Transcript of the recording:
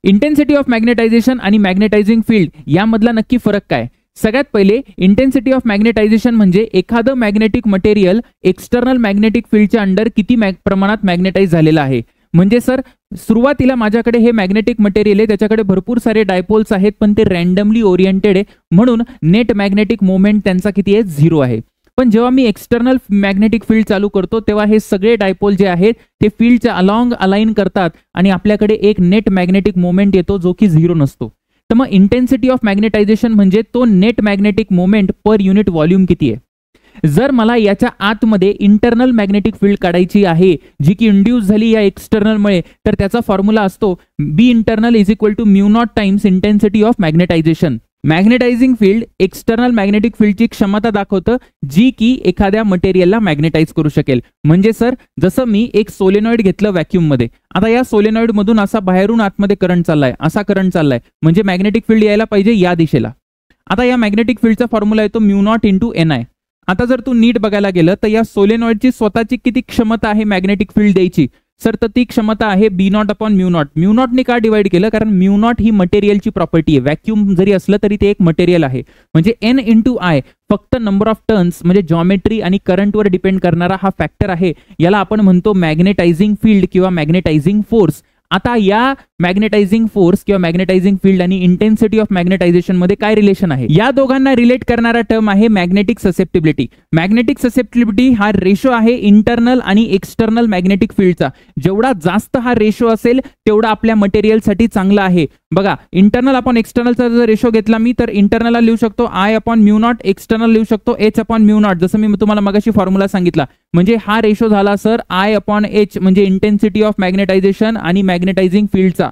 Intensity of magnetisation आणि magnetising field यामधला नक्की फरक काय? सगळ्यात पहिले इंटेन्सिटी ऑफ मॅग्नेटायझेशन म्हणजे एखादं मॅग्नेटिक मटेरियल एक्सटर्नल मॅग्नेटिक फील्डच्या अंडर किती प्रमाणात मॅग्नेटाइज झालेलं आहे. म्हणजे सर सुरुवातीला माझ्याकडे हे मॅग्नेटिक मटेरियल आहे, त्याच्याकडे भरपूर सारे डायपोल्स आहेत, पण ते रँडमली ओरिएंटेड आहे, म्हणून नेट मॅग्नेटिक मोमेंट त्यांचा किती आहे? 0 आहे. पण जेव्हा मी एक्सटर्नल मॅग्नेटिक फील्ड चालू करतो तेव्हा हे सगळे डायपोल जे आहेत ते फील्डच्या अलॉंग अलाइन करतात आणि आपल्याकडे एक नेट मॅग्नेटिक मोमेंट येतो जो की 0 नसतो. तर मग इंटेन्सिटी ऑफ मॅग्नेटायझेशन म्हणजे तो net magnetic moment per unit volume किती आहे. जर मला याच्या आतमध्ये इंटरनल मॅग्नेटिक फील्ड काढायची आहे जी की इंड्यूस झाली या एक्सटर्नलमुळे, तर त्याचा फॉर्म्युला असतो B internal is equal to mu naught times intensity of magnetisation. Magnetising field external magnetic फील्डची क्षमता दाखवतं जी की एखाद्या मटेरियलला मॅग्नेटाइज करू शकेल. म्हणजे सर जसं मी एक सोलेनॉइड घेतलं व्हॅक्यूम मध्ये, आता या सोलेनॉइड मधून असा बाहेरून आतमध्ये करंट चाललाय, असा करंट चाललाय, म्हणजे मॅग्नेटिक फील्ड यायला पाहिजे या दिशेला. आता या मॅग्नेटिक फील्डचा फॉर्म्युला येतो म्यू नॉट इंटू NI. आता जर तू नीट बघायला गेलं तर या सोलेनॉइडची स्वतःची किती क्षमता आहे मॅग्नेटिक फील्ड द्यायची, सर तर ती क्षमता आहे B naught upon mu naught. Mu नॉटने का डिवाइड केलं? कारण म्यू नॉट ही मटेरियलची प्रॉपर्टी आहे. व्हॅक्यूम जरी असलं तरी ते एक मटेरियल आहे. म्हणजे N इंटू I फक्त नंबर ऑफ टर्न्स म्हणजे जॉमेट्री आणि करंटवर डिपेंड करणारा हा फॅक्टर आहे. याला आपण म्हणतो मॅग्नेटायझिंग फील्ड किंवा मॅग्नेटायझिंग फोर्स. आता या मॅग्नेटायझिंग फोर्स किंवा मॅग्नेटायझिंग फील्ड आणि इंटेन्सिटी ऑफ मॅग्नेटायझेशन मध्ये काय रिलेशन आहे? या दोघांना रिलेट करणारा टर्म आहे मॅग्नेटिक ससेप्टिबिलिटी. मॅग्नेटिक ससेप्टिबिलिटी हा रेशो आहे इंटरनल आणि एक्सटर्नल मॅग्नेटिक फील्डचा. जेवढा जास्त हा रेशो असेल तेवढा आपल्या मटेरियलसाठी चांगला आहे. बघा इंटरनल अपॉन एक्सटर्नलचा जर रेशो घेतला मी तर इंटरनलला लिहू शकतो I upon mu not, external लिहू शकतो H अपॉन म्यू नॉट, जसं मी तुम्हाला मगाशी फॉर्म्युला सांगितला. म्हणजे हा रेशो झाला सर I अपॉन H म्हणजे इंटेन्सिटी ऑफ मॅग्नेटायझेशन आणि मॅग्नेटायझिंग फील्डचा.